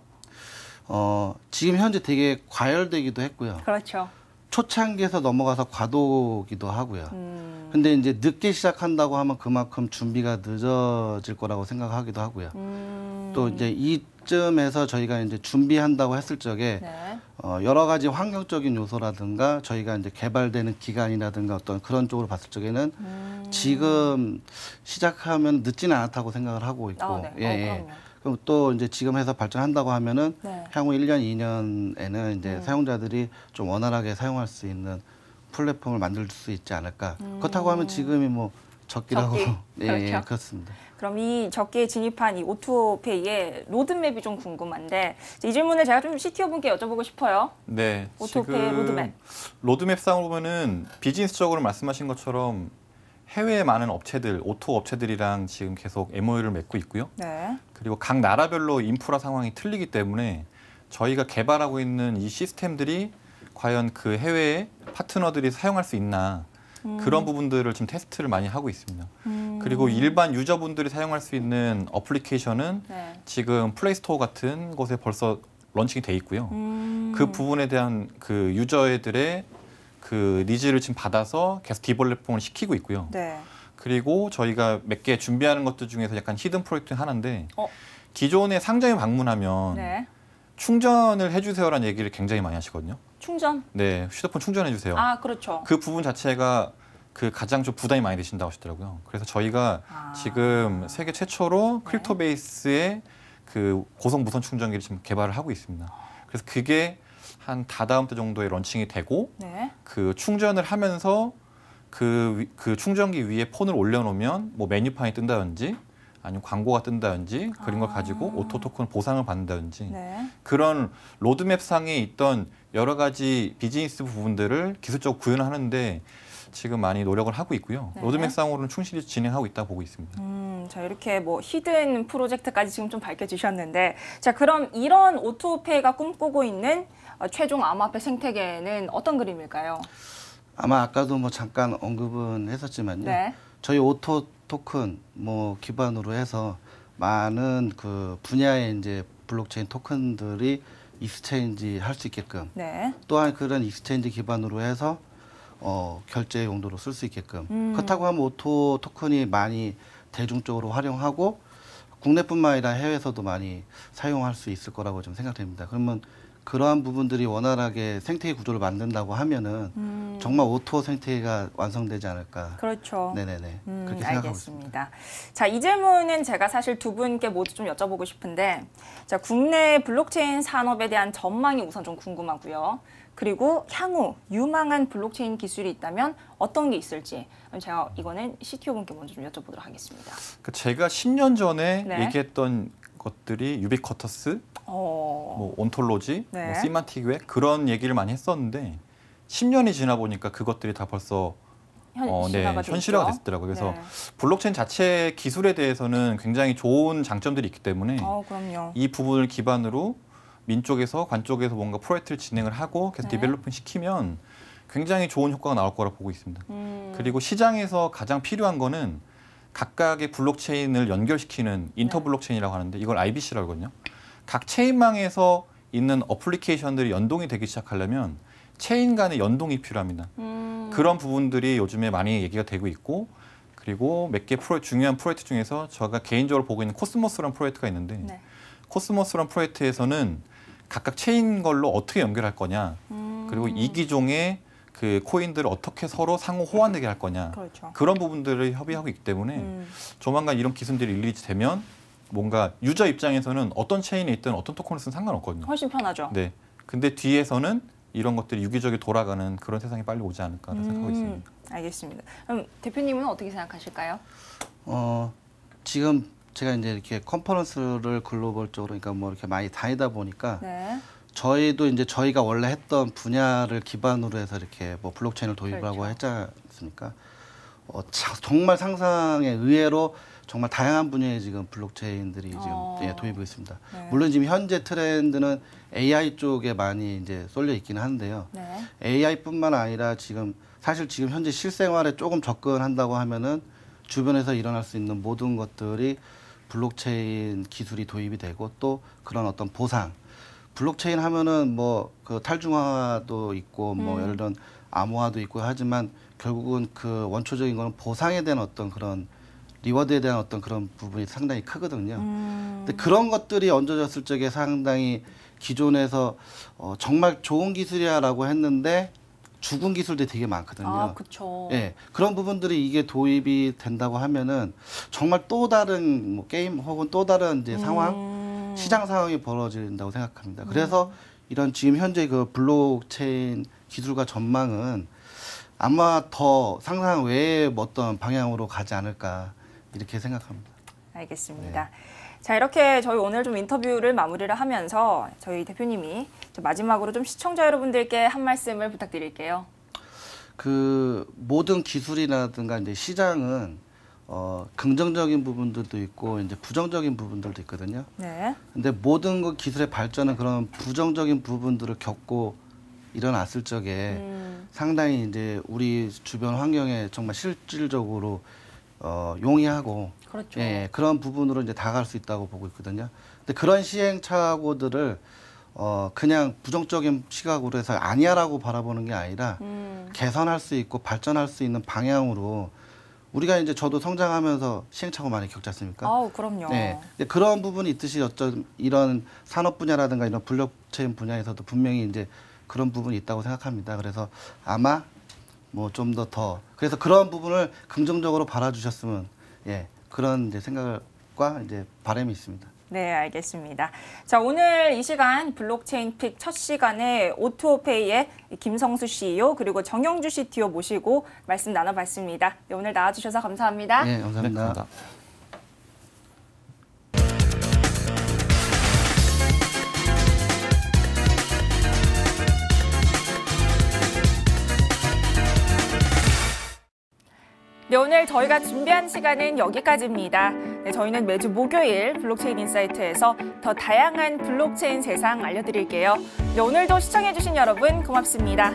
지금 현재 되게 과열되기도 했고요. 그렇죠. 초창기에서 넘어가서 과도기도 하고요. 근데 이제 늦게 시작한다고 하면 그만큼 준비가 늦어질 거라고 생각하기도 하고요. 또 이제 이쯤에서 저희가 이제 준비한다고 했을 적에 네. 여러 가지 환경적인 요소라든가 저희가 이제 개발되는 기간이라든가 어떤 그런 쪽으로 봤을 적에는 지금 시작하면 늦지는 않다고 생각을 하고 있고, 네. 예. 그럼요. 그럼 또 이제 지금 해서 발전한다고 하면은 네. 향후 1년, 2년에는 이제 사용자들이 좀 원활하게 사용할 수 있는 플랫폼을 만들 수 있지 않을까. 그렇다고 하면 지금이 뭐 적기라고. 적기. 예, 그렇죠. 예, 그렇습니다. 그럼 이 적기에 진입한 이 오토페이의 로드맵이 좀 궁금한데, 이 질문을 제가 좀 CTO 분께 여쭤보고 싶어요. 네, 오토페이 지금 로드맵. 로드맵상으로 보면은 비즈니스적으로 말씀하신 것처럼 해외의 많은 업체들, 오토 업체들이랑 지금 계속 MOU를 맺고 있고요. 네. 그리고 각 나라별로 인프라 상황이 틀리기 때문에 저희가 개발하고 있는 이 시스템들이 과연 그 해외의 파트너들이 사용할 수 있나 그런 부분들을 지금 테스트를 많이 하고 있습니다. 그리고 일반 유저분들이 사용할 수 있는 어플리케이션은 네. 지금 플레이스토어 같은 곳에 벌써 런칭이 돼 있고요. 그 부분에 대한 그 유저들의 그 니즈를 지금 받아서 계속 디벨롭을 시키고 있고요. 네. 그리고 저희가 몇 개 준비하는 것들 중에서 약간 히든 프로젝트 하나인데 어. 기존에 상점에 방문하면 네. 충전을 해주세요라는 얘기를 굉장히 많이 하시거든요. 충전? 네, 휴대폰 충전해주세요. 아, 그렇죠. 그 부분 자체가 그 가장 좀 부담이 많이 되신다고 하시더라고요. 그래서 저희가 지금 세계 최초로 크립토 베이스의 그 고속 무선 충전기를 지금 개발을 하고 있습니다. 그래서 그게 한 다다음 달 정도에 런칭이 되고 네. 그 충전을 하면서 그 충전기 위에 폰을 올려놓으면 뭐 메뉴판이 뜬다든지 아니면 광고가 뜬다든지 그런 걸 가지고 오토 토큰 보상을 받는다든지 네. 그런 로드맵 상에 있던 여러 가지 비즈니스 부분들을 기술적으로 구현하는데 지금 많이 노력을 하고 있고요. 네. 로드맵 상으로는 충실히 진행하고 있다고 보고 있습니다. 자, 이렇게 뭐 히든 프로젝트까지 지금 좀 밝혀주셨는데, 자, 그럼 이런 오토페이가 꿈꾸고 있는 최종 암호화폐 생태계는 어떤 그림일까요? 아마 아까도 뭐 잠깐 언급은 했었지만요. 네. 저희 오토 토큰 뭐 기반으로 해서 많은 그 분야의 이제 블록체인 토큰들이 익스체인지 할 수 있게끔 네. 또한 그런 익스체인지 기반으로 해서 결제 용도로 쓸 수 있게끔 그렇다고 하면 오토 토큰이 많이 대중적으로 활용하고 국내뿐만 아니라 해외에서도 많이 사용할 수 있을 거라고 좀 생각됩니다. 그러면 그러한 부분들이 원활하게 생태계 구조를 만든다고 하면은 정말 오토 생태계가 완성되지 않을까. 그렇죠. 네네네. 그렇게 생각하고 있습니다. 알겠습니다. 자, 이 질문은 제가 사실 두 분께 모두 좀 여쭤보고 싶은데, 자, 국내 블록체인 산업에 대한 전망이 우선 좀 궁금하고요. 그리고 향후 유망한 블록체인 기술이 있다면 어떤 게 있을지 제가 이거는 CTO 분께 먼저 좀 여쭤보도록 하겠습니다. 제가 10년 전에 네. 얘기했던 것들이 유비쿼터스, 뭐 온톨로지, 네. 뭐 시만틱 웹 그런 얘기를 많이 했었는데 10년이 지나 보니까 그것들이 다 벌써 현실화가 됐더라고요. 그래서 네. 블록체인 자체 기술에 대해서는 굉장히 좋은 장점들이 있기 때문에 그럼요. 이 부분을 기반으로 민쪽에서 관쪽에서 뭔가 프로젝트를 진행을 하고 계속 네. 디벨롭을 시키면 굉장히 좋은 효과가 나올 거라고 보고 있습니다. 그리고 시장에서 가장 필요한 거는 각각의 블록체인을 연결시키는 인터 블록체인이라고 하는데 이걸 IBC라고 하거든요. 각 체인망에서 있는 어플리케이션들이 연동이 되기 시작하려면 체인 간의 연동이 필요합니다. 그런 부분들이 요즘에 많이 얘기가 되고 있고 그리고 몇 개 중요한 프로젝트 중에서 제가 개인적으로 보고 있는 코스모스라는 프로젝트가 있는데 네. 코스모스라는 프로젝트에서는 각각 체인 걸로 어떻게 연결할 거냐 그리고 이 기종의 그 코인들을 어떻게 서로 상호 호환되게 할 거냐. 그렇죠. 그런 부분들을 협의하고 있기 때문에 조만간 이런 기술들이 릴리즈 되면 뭔가 유저 입장에서는 어떤 체인에 있든 어떤 토큰을 쓰든 상관없거든요. 훨씬 편하죠. 네. 근데 뒤에서는 이런 것들이 유기적으로 돌아가는 그런 세상이 빨리 오지 않을까라는 생각하고 있습니다. 알겠습니다. 그럼 대표님은 어떻게 생각하실까요? 지금 제가 이제 이렇게 컨퍼런스를 글로벌적으로 그러니까 뭐 이렇게 많이 다니다 보니까 네. 저희도 이제 저희가 원래 했던 분야를 기반으로 해서 이렇게 뭐 블록체인을 도입하고 그렇죠. 했지 않습니까? 정말 상상에 의외로 정말 다양한 분야에 지금 블록체인들이 지금 도입하고 있습니다. 네. 물론 지금 현재 트렌드는 AI 쪽에 많이 이제 쏠려 있기는 한데요. 네. AI뿐만 아니라 지금 사실 지금 현재 실생활에 조금 접근한다고 하면은 주변에서 일어날 수 있는 모든 것들이 블록체인 기술이 도입이 되고 또 그런 어떤 보상. 블록체인 하면은 뭐 그 탈중화도 있고 뭐 예를 들면 암호화도 있고 하지만 결국은 그 원초적인 거는 보상에 대한 어떤 그런 리워드에 대한 어떤 그런 부분이 상당히 크거든요. 근데 그런 것들이 얹어졌을 적에 상당히 기존에서 정말 좋은 기술이야라고 했는데 죽은 기술들이 되게 많거든요. 아, 그렇죠. 예, 그런 부분들이 이게 도입이 된다고 하면은 정말 또 다른 뭐 게임 혹은 또 다른 이제 상황, 시장 상황이 벌어진다고 생각합니다. 그래서 이런 지금 현재 그 블록체인 기술과 전망은 아마 더 상상 외의 어떤 방향으로 가지 않을까 이렇게 생각합니다. 알겠습니다. 자, 이렇게 저희 오늘 좀 인터뷰를 마무리를 하면서 저희 대표님이 마지막으로 좀 시청자 여러분들께 한 말씀을 부탁드릴게요. 그 모든 기술이라든가 이제 시장은 긍정적인 부분들도 있고 이제 부정적인 부분들도 있거든요. 네. 근데 모든 그 기술의 발전은 그런 부정적인 부분들을 겪고 일어났을 적에 상당히 이제 우리 주변 환경에 정말 실질적으로 용이하고 그렇죠. 예, 그런 부분으로 이제 다가갈 수 있다고 보고 있거든요. 근데 그런 시행착오들을 그냥 부정적인 시각으로 해서 아니야라고 바라보는 게 아니라 개선할 수 있고 발전할 수 있는 방향으로 우리가 이제 저도 성장하면서 시행착오 많이 겪지 않습니까? 아우, 그럼요. 네. 그런 부분이 있듯이 이런 산업 분야라든가 이런 블록체인 분야에서도 분명히 이제 그런 부분이 있다고 생각합니다. 그래서 아마 뭐 좀 더 그래서 그런 부분을 긍정적으로 바라주셨으면 예, 그런 이제 생각과 이제 바람이 있습니다. 네, 알겠습니다. 자, 오늘 이 시간 블록체인 픽 첫 시간에 오토페이의 김성수 CEO 그리고 정영주 CTO 모시고 말씀 나눠봤습니다. 네, 오늘 나와주셔서 감사합니다. 네, 감사합니다. 네, 감사합니다. 네, 오늘 저희가 준비한 시간은 여기까지입니다. 네, 저희는 매주 목요일 블록체인 인사이트에서 더 다양한 블록체인 세상 알려드릴게요. 네, 오늘도 시청해주신 여러분 고맙습니다.